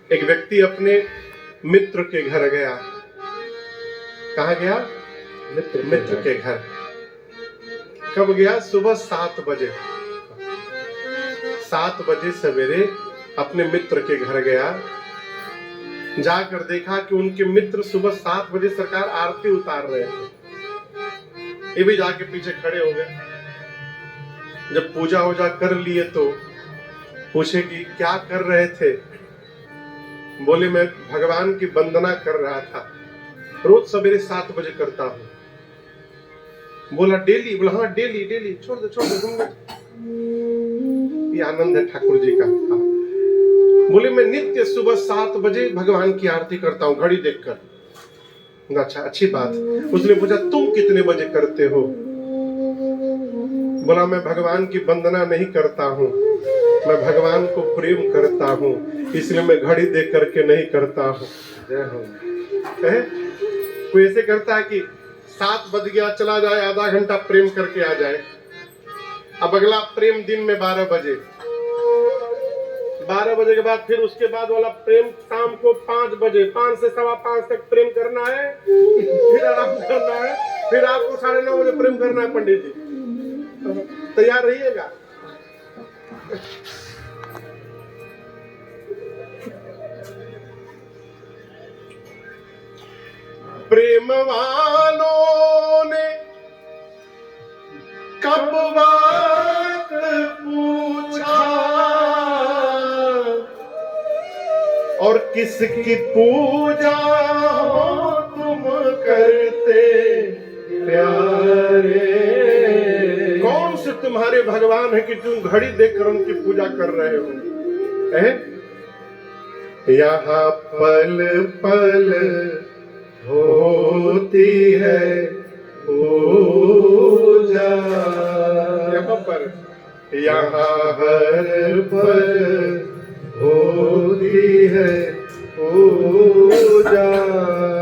एक व्यक्ति अपने मित्र के घर गया। कहाँ गया? मित्र के घर। कब गया? सुबह 7 बजे। 7 बजे सवेरे अपने मित्र के घर गया। जाकर देखा कि उनके मित्र सुबह 7 बजे सरकार आरती उतार रहे थे। ये भी जाके पीछे खड़े हो गए। जब पूजा वूजा कर लिए तो पूछे कि क्या कर रहे थे? बोले मैं भगवान की वंदना कर रहा था, रोज सवेरे 7 बजे करता हूं। बोला डेली? बोला हाँ डेली डेली। छोड़ दो तुम। ये आनंद है ठाकुर जी का। बोले मैं नित्य सुबह 7 बजे भगवान की आरती करता हूँ घड़ी देखकर। अच्छा, अच्छी बात। उसने पूछा तुम कितने बजे करते हो? बोला मैं भगवान की वंदना नहीं करता हूँ, मैं भगवान को प्रेम करता हूँ, इसलिए मैं घड़ी देख करके नहीं करता हूँ। जय हो। कोई ऐसे करता है कि 7 बज गया चला जाए, आधा घंटा प्रेम करके आ जाए। अब अगला प्रेम दिन में 12 बजे, 12 बजे के बाद फिर उसके बाद वाला प्रेम शाम को 5 बजे, 5 से 5:15 तक प्रेम करना है, फिर आराम करना है, फिर आपको 9:30 बजे प्रेम करना है। पंडित जी तैयार रहिएगा। प्रेम वालों ने कब बात पूछा और किसकी पूजा हो तुम करते प्यारे? कौन से तुम्हारे भगवान है कि तुम घड़ी देखकर उनकी पूजा कर रहे हो? यहाँ पल पल होती है पूजा, यहाँ पर, यहाँ हर पल होती है पूजा।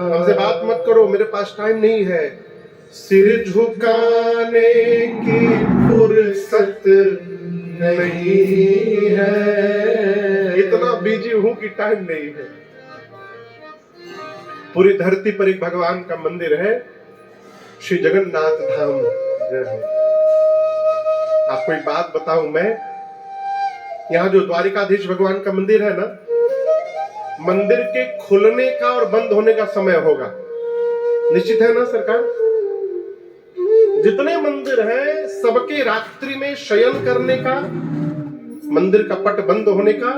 हमसे बात मत करो, मेरे पास टाइम नहीं है। सिर झुकाने की फुर्सत नहीं है, इतना बिजी हूं कि टाइम नहीं है। पूरी धरती पर एक भगवान का मंदिर है, श्री जगन्नाथ धाम। जय हो। आपको एक बात बताऊं मैं, यहाँ जो द्वारिकाधीश भगवान का मंदिर है ना, मंदिर के खुलने का और बंद होने का समय होगा, निश्चित है ना सरकार? जितने मंदिर हैं सबके रात्रि में शयन करने का, मंदिर का पट बंद होने का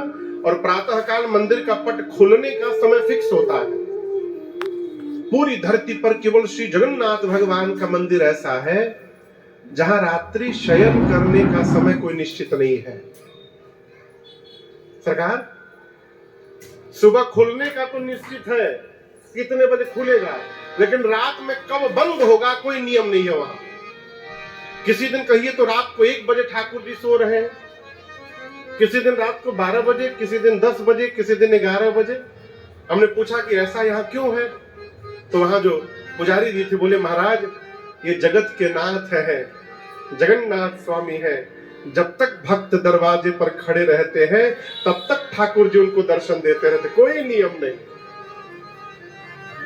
और प्रातः काल मंदिर का पट खुलने का समय फिक्स होता है। पूरी धरती पर केवल श्री जगन्नाथ भगवान का मंदिर ऐसा है जहां रात्रि शयन करने का समय कोई निश्चित नहीं है। सरकार, सुबह खुलने का तो निश्चित है कितने बजे खुलेगा, लेकिन रात में कब बंद होगा कोई नियम नहीं है वहां। किसी दिन कहिए तो रात को 1 बजे ठाकुर जी सो रहे हैं, किसी दिन रात को 12 बजे, किसी दिन 10 बजे, किसी दिन 11 बजे। हमने पूछा कि ऐसा यहाँ क्यों है? तो वहां जो पुजारी जी थे बोले महाराज ये जगत के नाथ है, जगन्नाथ स्वामी है, जब तक भक्त दरवाजे पर खड़े रहते हैं तब तक ठाकुर जी उनको दर्शन देते रहते, कोई नियम नहीं।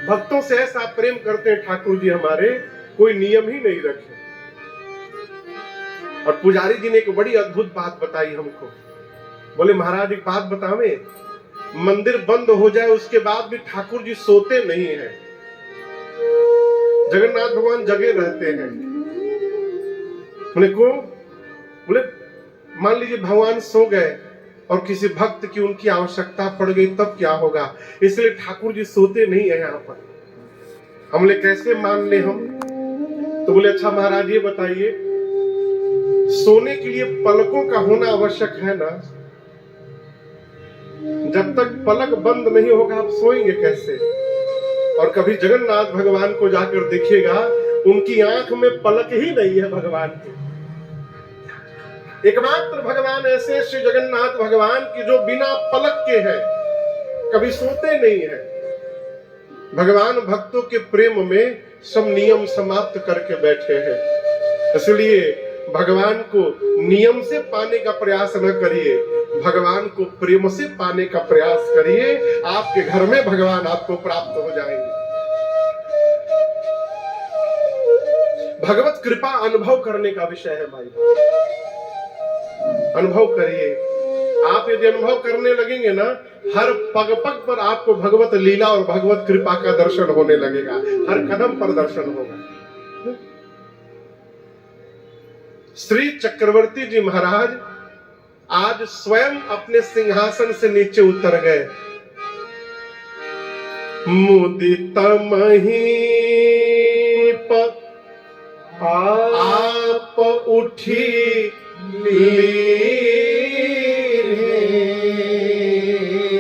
भक्तों से ऐसा प्रेम करते हैं ठाकुर जी हमारे, कोई नियम ही नहीं रखे। और पुजारी जी ने एक बड़ी अद्भुत बात बताई हमको। बोले महाराज एक बात बतावे, मंदिर बंद हो जाए उसके बाद भी ठाकुर जी सोते नहीं हैं, जगन्नाथ भगवान जगे रहते हैं। बोले क्यों? बोले मान लीजिए भगवान सो गए और किसी भक्त की उनकी आवश्यकता पड़ गई तब क्या होगा, इसलिए ठाकुर जी सोते नहीं है यहाँ पर। हमने कैसे मान ले हम? तो बोले अच्छा महाराज ये बताइए, सोने के लिए पलकों का होना आवश्यक है ना? जब तक पलक बंद नहीं होगा आप सोएंगे कैसे? और कभी जगन्नाथ भगवान को जाकर देखिएगा, उनकी आंख में पलक ही नहीं है भगवान के। एकमात्र भगवान ऐसे श्री जगन्नाथ भगवान की जो बिना पलक के हैं, कभी सोते नहीं है। भगवान भक्तों के प्रेम में सब नियम समाप्त करके बैठे हैं। इसलिए भगवान को नियम से पाने का प्रयास न करिए, भगवान को प्रेम से पाने का प्रयास करिए। आपके घर में भगवान आपको प्राप्त हो जाएंगे। भगवत कृपा अनुभव करने का विषय है भाई। अनुभव करिए। आप यदि अनुभव करने लगेंगे ना, हर पग पग पर आपको भगवत लीला और भगवत कृपा का दर्शन होने लगेगा। हर कदम पर दर्शन होगा। श्री चक्रवर्ती जी महाराज आज स्वयं अपने सिंहासन से नीचे उतर गए। मुदित महीप आप उठी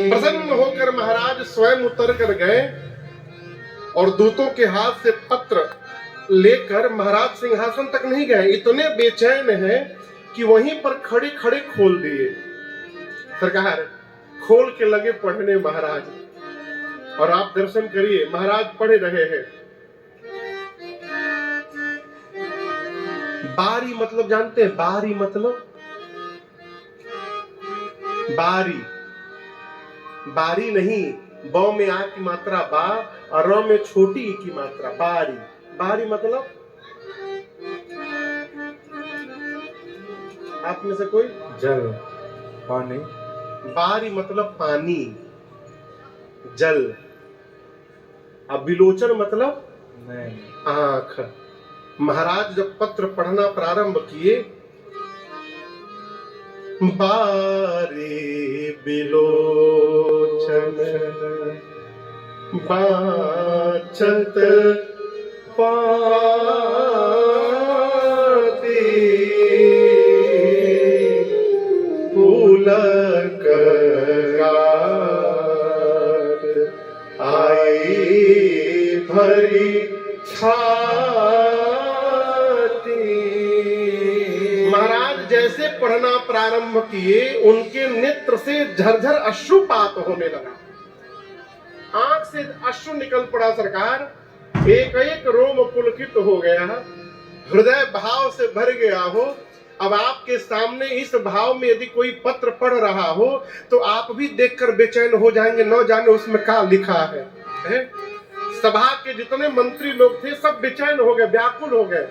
प्रसन्न होकर महाराज स्वयं उतर कर गए और दूतों के हाथ से पत्र लेकर महाराज सिंहासन तक नहीं गए। इतने बेचैन हैं कि वहीं पर खड़े खड़े खोल दिए। सरकार खोल के लगे पढ़ने महाराज, और आप दर्शन करिए महाराज पढ़ रहे हैं। बारी मतलब जानते हैं? बारी मतलब बारी, बारी नहीं, ब में आ की मात्रा बा और र में छोटी ई की मात्रा बारी। बारी मतलब आप में से कोई? जल, पानी। बारी मतलब पानी, जल। अब विलोचन मतलब नहीं, आंख। महाराज जब पत्र पढ़ना प्रारंभ किए, बारी विलोचन बाचत पाती पुलक आई भरी छाती। महाराज जैसे पढ़ना प्रारंभ किए, उनके नेत्र से झरझर अश्रुपात होने लगा। आंख से अश्रु निकल पड़ा सरकार। एक एक रोम पुलकित हो गया, हृदय भाव से भर गया हो। अब आपके सामने इस भाव में यदि कोई पत्र पढ़ रहा हो तो आप भी देखकर बेचैन हो जाएंगे, न जाने उसमें क्या लिखा है? सभा के जितने मंत्री लोग थे सब बेचैन हो गए, व्याकुल हो गए।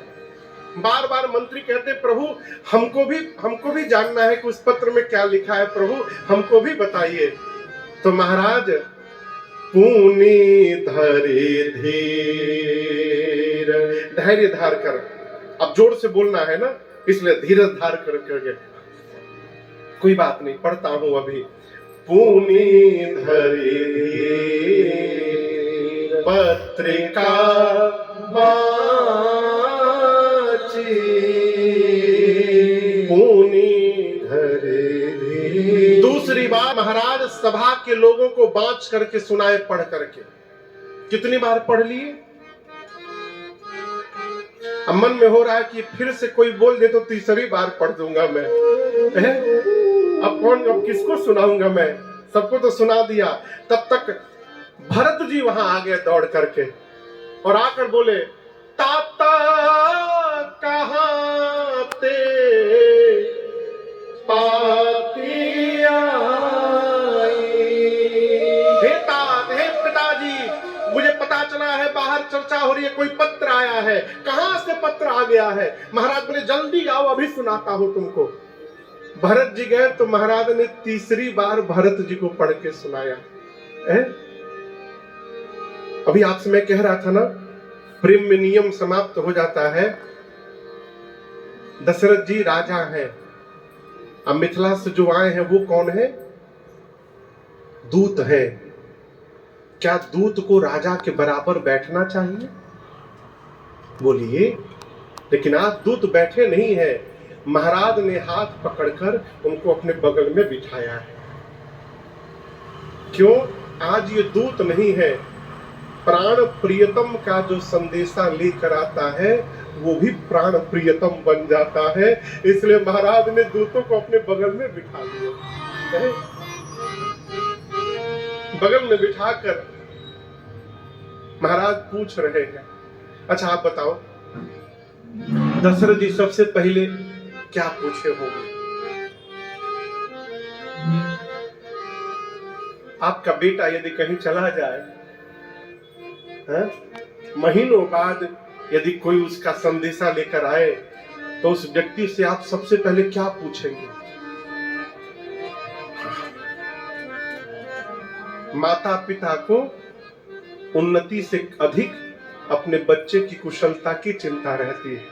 बार बार मंत्री कहते प्रभु हमको भी जानना है कि उस पत्र में क्या लिखा है, प्रभु हमको भी बताइए। तो महाराज पुनि धरे धीर, धैर्य धार कर, अब जोर से बोलना है ना, इसलिए धीरज धार कर करके, कोई बात नहीं पढ़ता हूं अभी। पुनि धरे धीर पत्रिका वाची, पुनि धरे धीर। दूसरी बार महाराज सभा के लोगों को बांच करके सुनाए पढ़ करके। कितनी बार पढ़ लिए? अब मन में हो रहा है कि फिर से कोई बोल दे तो तीसरी बार पढ़ दूंगा मैं। अब किसको सुनाऊंगा मैं? सबको तो सुना दिया। तब तक भरत जी वहां आ गए दौड़ करके और आकर बोले, ताता कहाँ ते पाती आई। हे तात, हे पिताजी, मुझे पता चला है बाहर चर्चा हो रही है, कोई पत्र आया है। कहां से पत्र आ गया है? महाराज बोले जल्दी आओ, अभी सुनाता हूं तुमको। भरत जी गए तो महाराज ने तीसरी बार भरत जी को पढ़ के सुनाया। अभी आपसे मैं कह रहा था ना, प्रेम में नियम समाप्त हो जाता है। दशरथ जी राजा हैं, अब मिथिला से जो आए हैं वो कौन है? दूत है। क्या दूत को राजा के बराबर बैठना चाहिए? बोलिए। लेकिन आज दूत बैठे नहीं है। महाराज ने हाथ पकड़कर उनको अपने बगल में बिठाया है। क्यों? आज ये दूत नहीं है, प्राण प्रियतम का जो संदेशा लेकर आता है वो भी प्राण प्रियतम बन जाता है। इसलिए महाराज ने दूतों को अपने बगल में बिठा दिया। बगल में बिठाकर महाराज पूछ रहे हैं, अच्छा आप बताओ, दशरथ जी सबसे पहले क्या पूछे होंगे। आपका बेटा यदि कहीं चला जाए, महीनों बाद यदि कोई उसका संदेशा लेकर आए, तो उस व्यक्ति से आप सबसे पहले क्या पूछेंगे? माता पिता को उन्नति से अधिक अपने बच्चे की कुशलता की चिंता रहती है।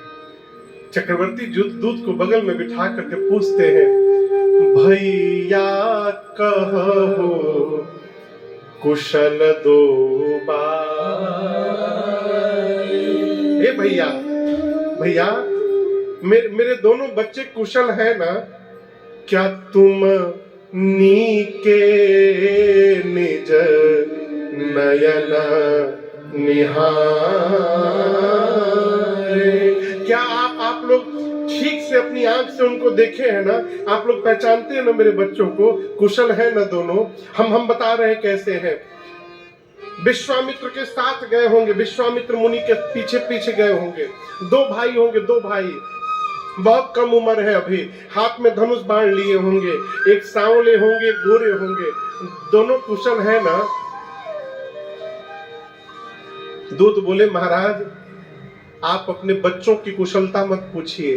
चक्रवर्ती दूत को बगल में बिठा करके पूछते हैं, भैया कहो कुशल दो बार। भैया भैया मेरे दोनों बच्चे कुशल है ना? क्या तुम नीके निज नयन निहारे। क्या आप लोग ठीक से अपनी आंख से उनको देखे हैं ना? आप लोग पहचानते हैं ना मेरे बच्चों को? कुशल है ना दोनों? हम बता रहे हैं कैसे हैं। विश्वामित्र के साथ गए होंगे, विश्वामित्र मुनि के पीछे पीछे गए होंगे। दो भाई होंगे, दो भाई, बहुत कम उम्र है अभी, हाथ में धनुष बाण लिए होंगे। एक सांवले होंगे, एक गोरे होंगे, दोनों कुशल है ना? दूत बोले, महाराज आप अपने बच्चों की कुशलता मत पूछिए।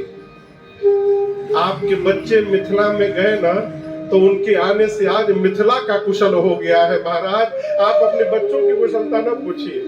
आपके बच्चे मिथिला में गए ना, तो उनके आने से आज मिथिला का कुशल हो गया है। महाराज आप अपने बच्चों की कुशलता न पूछिए।